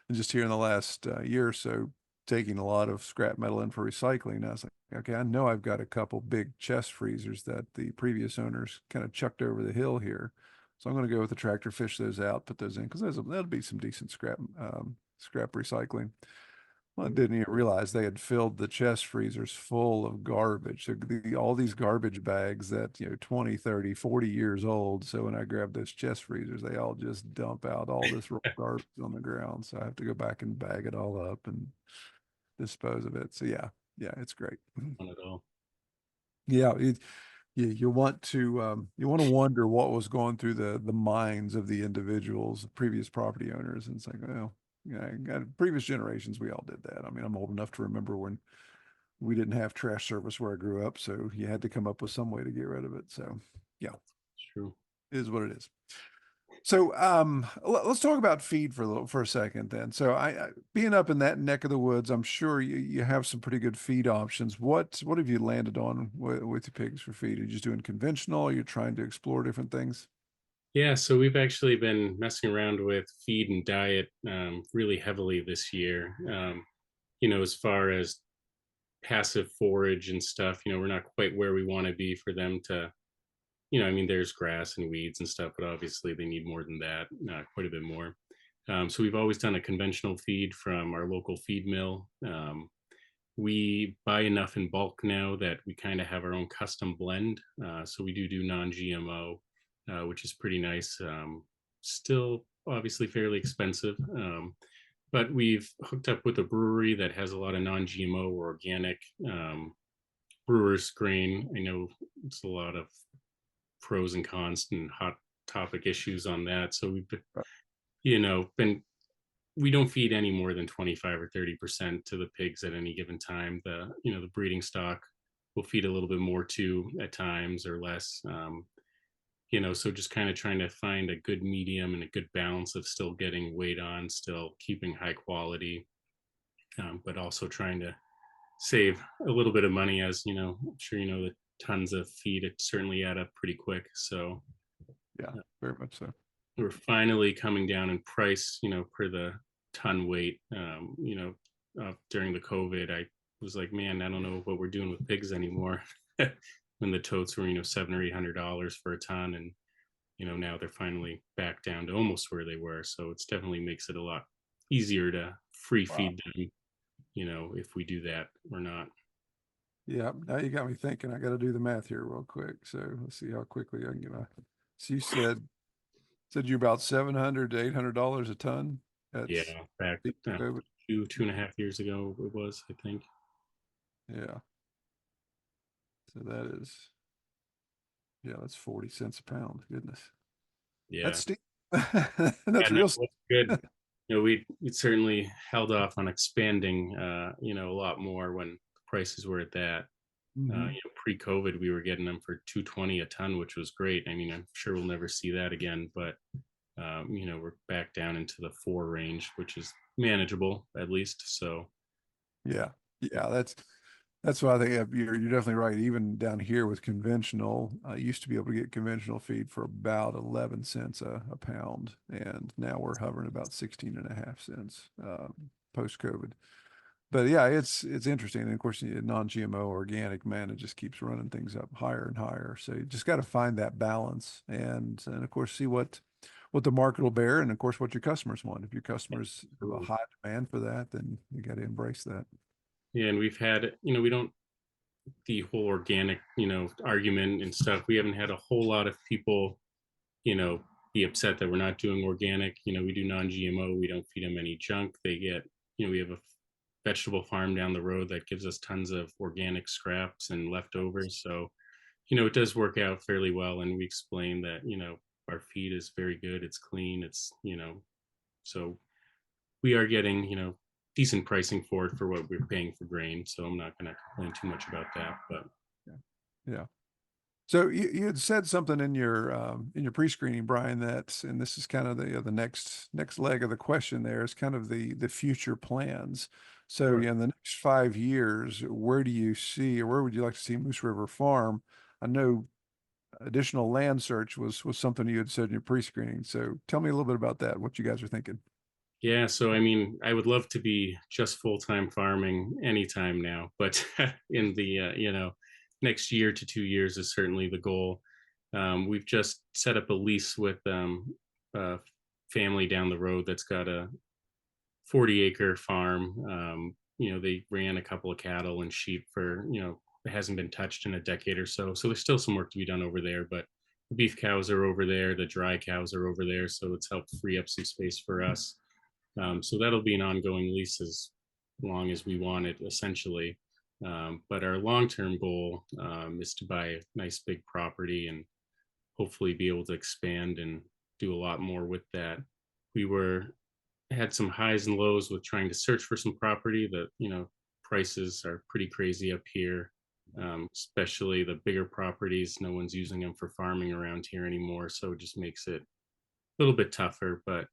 Speaker 3: just here in the last year or so, taking a lot of scrap metal in for recycling. I was like, okay, I know I've got a couple big chest freezers that the previous owners kind of chucked over the hill here. So I'm going to go with the tractor, fish those out, put those in, because that'll be some decent scrap recycling. Well, I didn't even realize they had filled the chest freezers full of garbage. So all these garbage bags that, 20, 30, 40 years old. So when I grab those chest freezers, they all just dump out all this raw garbage on the ground. So I have to go back and bag it all up and dispose of it. So yeah, it's great.
Speaker 2: Not at all.
Speaker 3: Yeah, you want to wonder what was going through the minds of the individuals, previous property owners, and it's like, well, yeah, previous generations, we all did that. I mean, I'm old enough to remember when we didn't have trash service where I grew up, so you had to come up with some way to get rid of it. So yeah,
Speaker 2: It's true.
Speaker 3: it is what it is. So let's talk about feed for a second then. So I being up in that neck of the woods, I'm sure you have some pretty good feed options. What have you landed on with your pigs for feed? Are you just doing conventional? You're trying to explore different things?
Speaker 2: Yeah, so we've actually been messing around with feed and diet really heavily this year. As far as passive forage and stuff, we're not quite where we want to be for them to, there's grass and weeds and stuff, but obviously they need more than that, quite a bit more. So we've always done a conventional feed from our local feed mill. We buy enough in bulk now that we kind of have our own custom blend. So we do non-GMO, which is pretty nice. Still obviously fairly expensive. But we've hooked up with a brewery that has a lot of non-GMO or organic brewer's grain. I know it's a lot of pros and cons and hot topic issues on that. So we've been we don't feed any more than 25 or 30% to the pigs at any given time. The breeding stock will feed a little bit more too at times, or less. So just kind of trying to find a good medium and a good balance of still getting weight on, still keeping high quality, but also trying to save a little bit of money. As I'm sure the tons of feed, it certainly add up pretty quick. So
Speaker 3: Yeah, very much so.
Speaker 2: we're finally coming down in price, per the ton weight. During the COVID, I was like, man, I don't know what we're doing with pigs anymore. When the totes were, $700 or $800 for a ton, and now they're finally back down to almost where they were. So it's definitely makes it a lot easier to free
Speaker 3: Wow.
Speaker 2: feed them, if we do that or not.
Speaker 3: Yeah, now you got me thinking. I got to do the math here real quick. So let's see how quickly I can get my. So you said you're about $700 to $800 a ton.
Speaker 2: Yeah,
Speaker 3: That's
Speaker 2: back
Speaker 3: peak COVID.
Speaker 2: 2.5 years ago it was, I think.
Speaker 3: Yeah. So that is, yeah, that's 40 cents a pound. Goodness.
Speaker 2: Yeah.
Speaker 3: That's steep. That's
Speaker 2: And
Speaker 3: real.
Speaker 2: that's good. We certainly held off on expanding, a lot more when prices were at that.
Speaker 3: Mhm.
Speaker 2: Pre-COVID, we were getting them for 220 a ton, which was great. I mean, I'm sure we'll never see that again, but we're back down into the 4 range, which is manageable at least. So
Speaker 3: Yeah. Yeah. That's why I think you're definitely right. Even down here with conventional, I used to be able to get conventional feed for about 11 cents a pound. And now we're hovering about 16 and a half cents post COVID. But yeah, it's interesting. And of course, non-GMO organic, man, it just keeps running things up higher and higher. So you just got to find that balance and of course see what the market will bear, and of course what your customers want. If your customers have a high demand for that, then you got to embrace that.
Speaker 2: yeah, and we've had, we don't the whole organic, argument and stuff. We haven't had a whole lot of people, be upset that we're not doing organic. We do non-GMO. We don't feed them any junk. They get, we have a vegetable farm down the road that gives us tons of organic scraps and leftovers. So, it does work out fairly well. And we explain that, our feed is very good. It's clean. It's, so we are getting, decent pricing for it for what we're paying for grain. So I'm not going to complain too much about that. But
Speaker 3: Yeah. So you had said something in your pre-screening, Brian, that, and this is kind of the next leg of the question there is kind of the future plans. So
Speaker 2: sure.
Speaker 3: yeah, in the next 5 years, where do you see, or where would you like to see Moose River Farm? I know additional land search was something you had said in your pre-screening. So tell me a little bit about that, what you guys are thinking.
Speaker 2: Yeah, so I mean, I would love to be just full-time farming anytime now, but in the next year to 2 years is certainly the goal. We've just set up a lease with a family down the road that's got a 40-acre farm. They ran a couple of cattle and sheep for, it hasn't been touched in a decade or so. So there's still some work to be done over there, but the beef cows are over there, the dry cows are over there, so it's helped free up some space for us. So that'll be an ongoing lease as long as we want it, essentially. But our long-term goal is to buy a nice big property and hopefully be able to expand and do a lot more with that. We had some highs and lows with trying to search for some property. That prices are pretty crazy up here, especially the bigger properties. No one's using them for farming around here anymore, so it just makes it a little bit tougher. But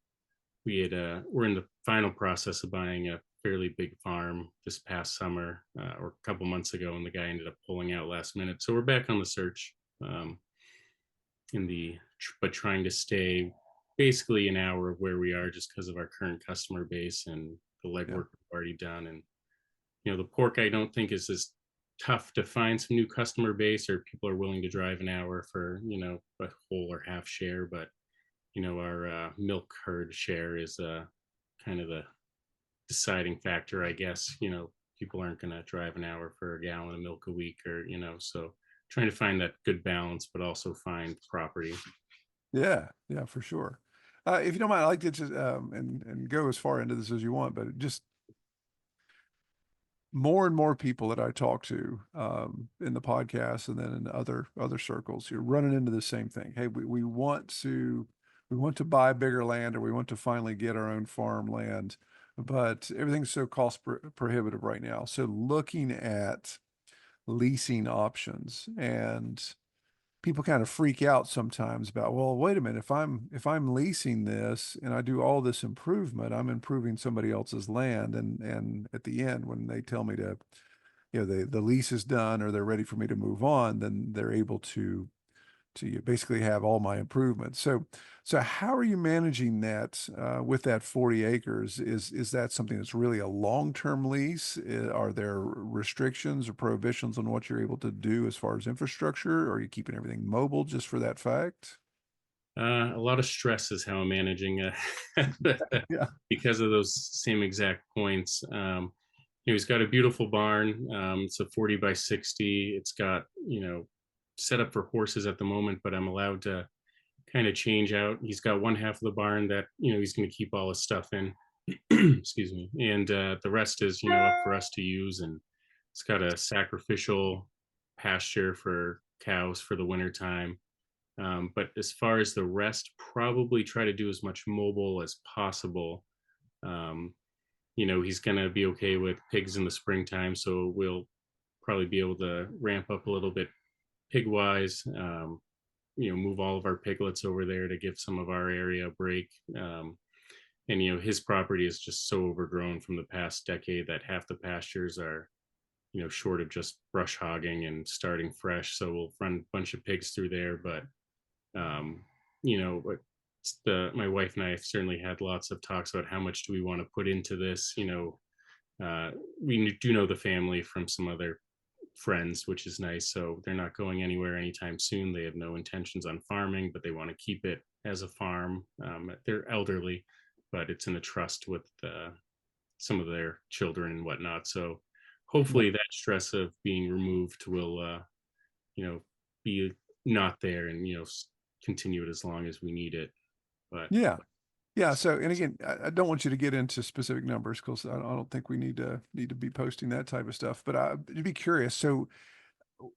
Speaker 2: we're in the final process of buying a fairly big farm this past summer or a couple months ago, and the guy ended up pulling out last minute. So we're back on the search, but trying to stay basically an hour of where we are, just because of our current customer base and the legwork
Speaker 3: Yeah.
Speaker 2: we've already done. And the pork, I don't think is as tough to find some new customer base, or people are willing to drive an hour for a whole or half share. But our milk herd share is kind of the deciding factor, I guess. People aren't going to drive an hour for a gallon of milk a week, or so trying to find that good balance, but also find property.
Speaker 3: Yeah, yeah, for sure. If you don't mind, I'd like to just and go as far into this as you want, but just more and more people that I talk to in the podcast and then in other circles, you're running into the same thing. Hey, we want to buy bigger land, or we want to finally get our own farm land, but everything's so cost prohibitive right now. So looking at leasing options, and people kind of freak out sometimes about, well, wait a minute, if I'm leasing this and I do all this improvement, I'm improving somebody else's land, and at the end when they tell me to, the lease is done or they're ready for me to move on, then they're able to you basically have all my improvements. So how are you managing that with that 40 acres? Is that something that's really a long-term lease? Are there restrictions or prohibitions on what you're able to do as far as infrastructure? Or are you keeping everything mobile just for that fact?
Speaker 2: A lot of stress is how I'm managing
Speaker 3: Yeah.
Speaker 2: because of those same exact points. He's got a beautiful barn. It's a 40 by 60. It's got, set up for horses at the moment, but I'm allowed to kind of change out. He's got one half of the barn that, he's going to keep all his stuff in. Excuse me. And the rest is, up for us to use. And it's got a sacrificial pasture for cows for the winter time. But as far as the rest, probably try to do as much mobile as possible. Um, he's going to be okay with pigs in the springtime, so we'll probably be able to ramp up a little bit pig wise. Move all of our piglets over there to give some of our area a break. And his property is just so overgrown from the past decade that half the pastures are short of just brush hogging and starting fresh. So we'll run a bunch of pigs through there, but um, but my wife and I have certainly had lots of talks about how much do we want to put into this. We do know the family from some other friends, which is nice. So they're not going anywhere anytime soon. They have no intentions on farming, but they want to keep it as a farm. They're elderly, but it's in a trust with some of their children and whatnot. So hopefully that stress of being removed will, be not there, and continue it as long as we need it. But
Speaker 3: Yeah. Yeah. So, and again, I don't want you to get into specific numbers because I don't think we need to be posting that type of stuff. But I'd be curious. So,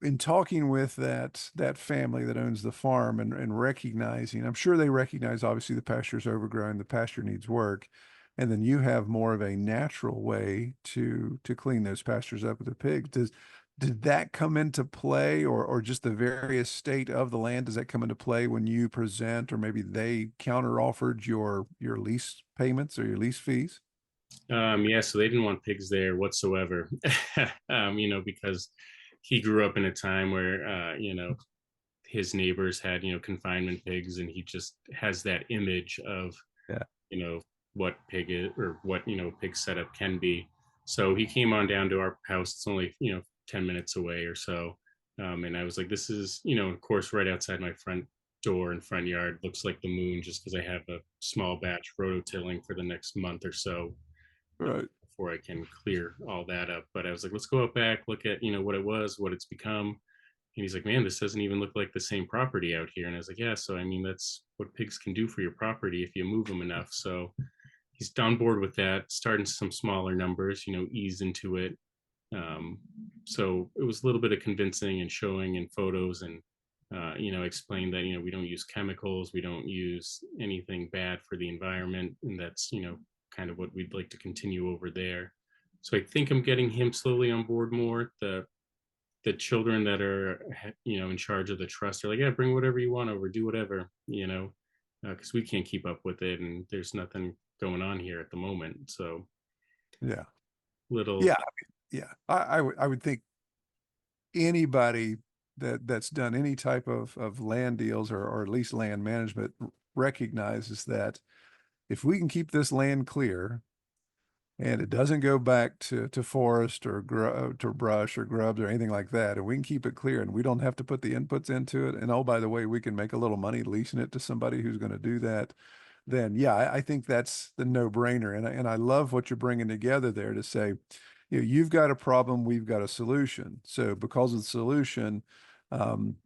Speaker 3: in talking with that family that owns the farm and recognizing, I'm sure they recognize obviously the pasture's overgrown, the pasture needs work, and then you have more of a natural way to clean those pastures up with the pigs. Did that come into play, or just the various state of the land? Does that come into play when you present, or maybe they counter offered your lease payments or your lease fees?
Speaker 2: yeah, so they didn't want pigs there whatsoever. Because he grew up in a time where his neighbors had confinement pigs, and he just has that image of
Speaker 3: Yeah.
Speaker 2: what pig is, or what pig setup can be. So he came on down to our house. It's only 10 minutes away or so. And I was like, this is, of course, right outside my front door and front yard. Looks like the moon, just because I have a small batch rototilling for the next month or so,
Speaker 3: Right.
Speaker 2: before I can clear all that up. But I was like, let's go out back, look at, what it was, what it's become. And he's like, man, this doesn't even look like the same property out here. And I was like, yeah, so I mean, that's what pigs can do for your property if you move them enough. So he's on board with that, starting some smaller numbers, ease into it. So it was a little bit of convincing and showing in photos, and explain that we don't use chemicals, we don't use anything bad for the environment, and that's kind of what we'd like to continue over there. So I think I'm getting him slowly on board more. The children that are in charge of the trust are like, yeah, bring whatever you want over, do whatever, because we can't keep up with it, and there's nothing going on here at the moment. So
Speaker 3: Yeah.
Speaker 2: little
Speaker 3: Yeah. Yeah. I would think anybody that's done any type of land deals or at least land management recognizes that if we can keep this land clear and it doesn't go back to forest or to brush or grubs or anything like that, and we can keep it clear and we don't have to put the inputs into it, and oh, by the way, we can make a little money leasing it to somebody who's going to do that, then yeah, I think that's the no-brainer. And I love what you're bringing together there to say, you've got a problem, we've got a solution. So because of the solution,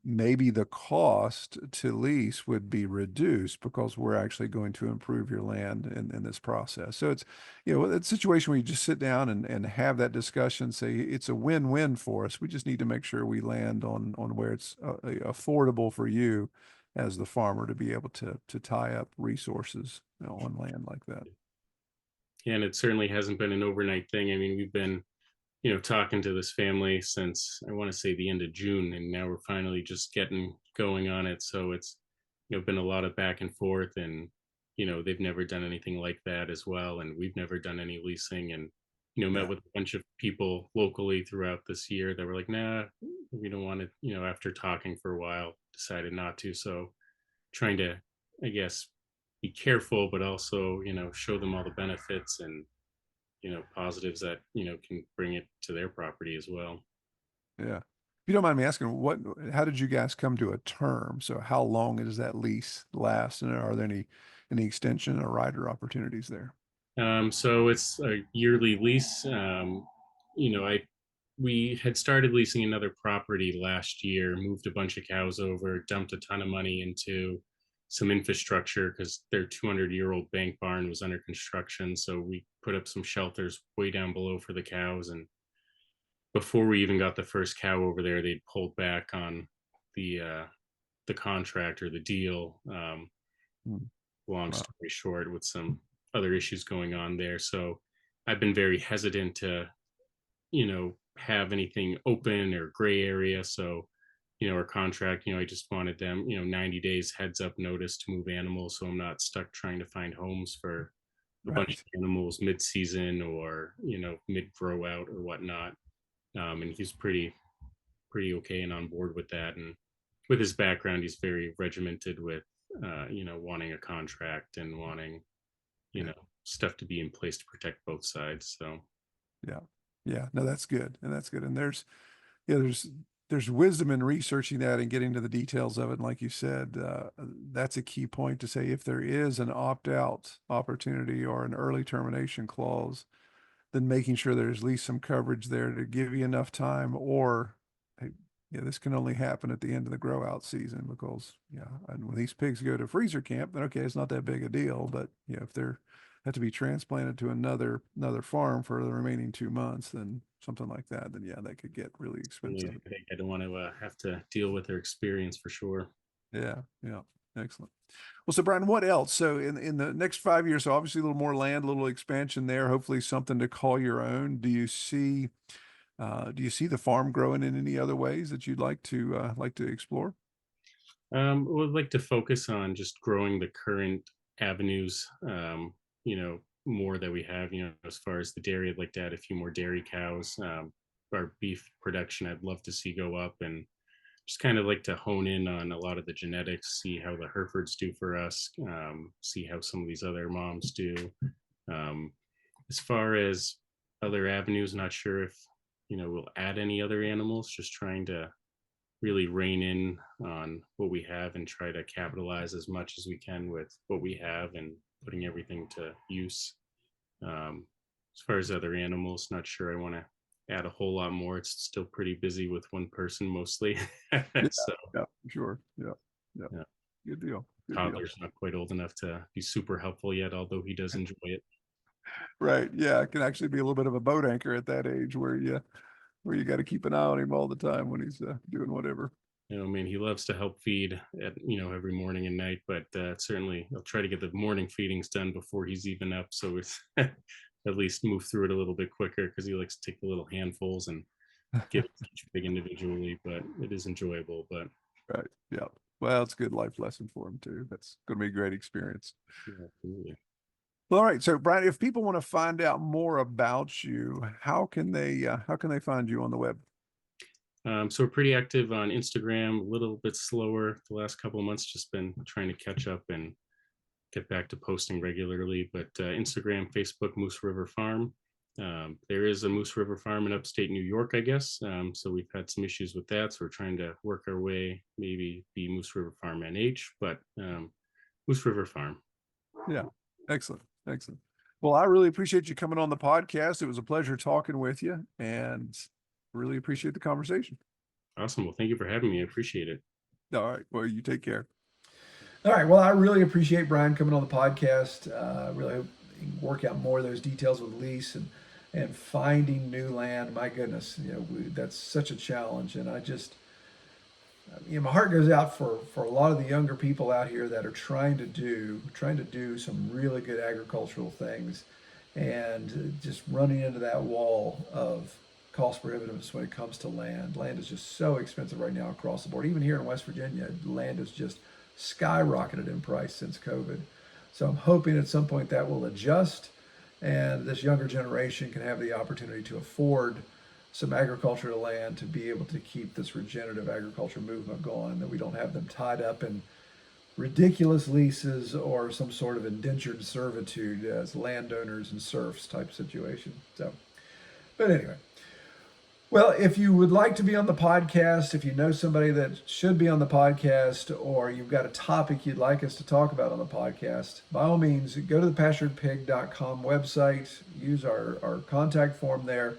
Speaker 3: maybe the cost to lease would be reduced because we're actually going to improve your land in this process. So it's, a situation where you just sit down and have that discussion, say it's a win-win for us. We just need to make sure we land on where it's affordable for you as the farmer to be able to tie up resources on land like that.
Speaker 2: And it certainly hasn't been an overnight thing. I mean, we've been talking to this family since, I want to say, the end of June, and now we're finally just getting going on it. So it's been a lot of back and forth, and they've never done anything like that as well, and we've never done any leasing, and met with a bunch of people locally throughout this year that were like, nah, we don't want to, after talking for a while, decided not to. So trying to, I guess, be careful, but also, show them all the benefits and, positives that, can bring it to their property as well.
Speaker 3: Yeah. If you don't mind me asking, how did you guys come to a term? So how long does that lease last? And are there any extension or rider opportunities there?
Speaker 2: So it's a yearly lease. We had started leasing another property last year, moved a bunch of cows over, dumped a ton of money into some infrastructure because their 200-year-old bank barn was under construction. So we put up some shelters way down below for the cows. And before we even got the first cow over there, they'd pulled back on the contract or the deal. Long story short, with some other issues going on there. So I've been very hesitant to, have anything open or gray area. So, our contract, I just wanted them, 90 days heads up notice to move animals. So I'm not stuck trying to find homes for a bunch of animals mid-season or, mid-grow out or whatnot. And he's pretty okay and on board with that. And with his background, he's very regimented with, wanting a contract and wanting, stuff to be in place to protect both sides. So,
Speaker 3: yeah, no, that's good. And that's good. And there's wisdom in researching that and getting to the details of it. And like you said, that's a key point to say, if there is an opt-out opportunity or an early termination clause, then making sure there's at least some coverage there to give you enough time, or this can only happen at the end of the grow out season, because and when these pigs go to freezer camp, then okay, it's not that big a deal. But if they're have to be transplanted to another farm for the remaining 2 months, then something like that, then that could get really expensive.
Speaker 2: I don't want to have to deal with their experience for sure.
Speaker 3: Yeah. Excellent. Well, so Brian, what else? So in the next 5 years, so obviously a little more land, a little expansion there, hopefully something to call your own. Do you see the farm growing in any other ways that you'd like to explore?
Speaker 2: We'd like to focus on just growing the current avenues, more that we have, as far as the dairy. I'd like to add a few more dairy cows. Our beef production, I'd love to see go up, and just kind of like to hone in on a lot of the genetics, see how the Herefords do for us, see how some of these other moms do. As far as other avenues, not sure if, we'll add any other animals, just trying to really rein in on what we have and try to capitalize as much as we can with what we have and putting everything to use. As far as other animals, not sure I want to add a whole lot more. It's still pretty busy with one person mostly. So,
Speaker 3: sure. Yeah. Good deal.
Speaker 2: Toddler's not quite old enough to be super helpful yet, although he does enjoy it.
Speaker 3: Right. Yeah. It can actually be a little bit of a boat anchor at that age where you got to keep an eye on him all the time when he's doing whatever.
Speaker 2: He loves to help feed at, every morning and night, but certainly I'll try to get the morning feedings done before he's even up. So it's at least move through it a little bit quicker, because he likes to take the little handfuls and give each pig individually, but it is enjoyable. But
Speaker 3: right. Yeah. Well, it's a good life lesson for him too. That's going to be a great experience.
Speaker 2: Yeah, absolutely.
Speaker 3: Well, all right. So Brian, if people want to find out more about you, how can they find you on the web?
Speaker 2: So we're pretty active on Instagram, a little bit slower the last couple of months, just been trying to catch up and get back to posting regularly. But Instagram, Facebook, Moose River Farm. There is a Moose River Farm in upstate New York, I guess. So we've had some issues with that. So we're trying to work our way, maybe be Moose River Farm NH, but Moose River Farm.
Speaker 3: Yeah. Excellent. Well, I really appreciate you coming on the podcast. It was a pleasure talking with you, and really appreciate the conversation.
Speaker 2: Awesome. Well, thank you for having me. I appreciate it.
Speaker 3: All right. Well, you take care.
Speaker 1: All right. Well, I really appreciate Brian coming on the podcast. Really hope you can work out more of those details with lease and finding new land. My goodness, that's such a challenge. And my heart goes out for a lot of the younger people out here that are trying to do some really good agricultural things, and just running into that wall of cost prohibitiveness when it comes to land. Land is just so expensive right now across the board. Even here in West Virginia, land has just skyrocketed in price since COVID. So I'm hoping at some point that will adjust, and this younger generation can have the opportunity to afford some agricultural land to be able to keep this regenerative agriculture movement going, that we don't have them tied up in ridiculous leases or some sort of indentured servitude as landowners and serfs type situation. So, but anyway. Well, if you would like to be on the podcast, if you know somebody that should be on the podcast, or you've got a topic you'd like us to talk about on the podcast, by all means, go to the pasturedpig.com website, use our contact form there,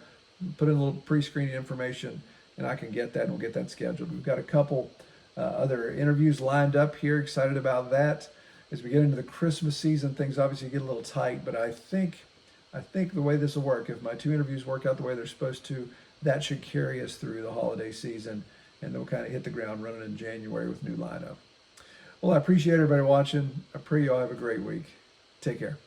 Speaker 1: put in a little pre-screening information, and I can get that, and we'll get that scheduled. We've got a couple other interviews lined up here, excited about that. As we get into the Christmas season, things obviously get a little tight, but I think the way this will work, if my 2 interviews work out the way they're supposed to, that should carry us through the holiday season, and they'll kind of hit the ground running in January with new lineup. Well, I appreciate everybody watching. I pray you all have a great week. Take care.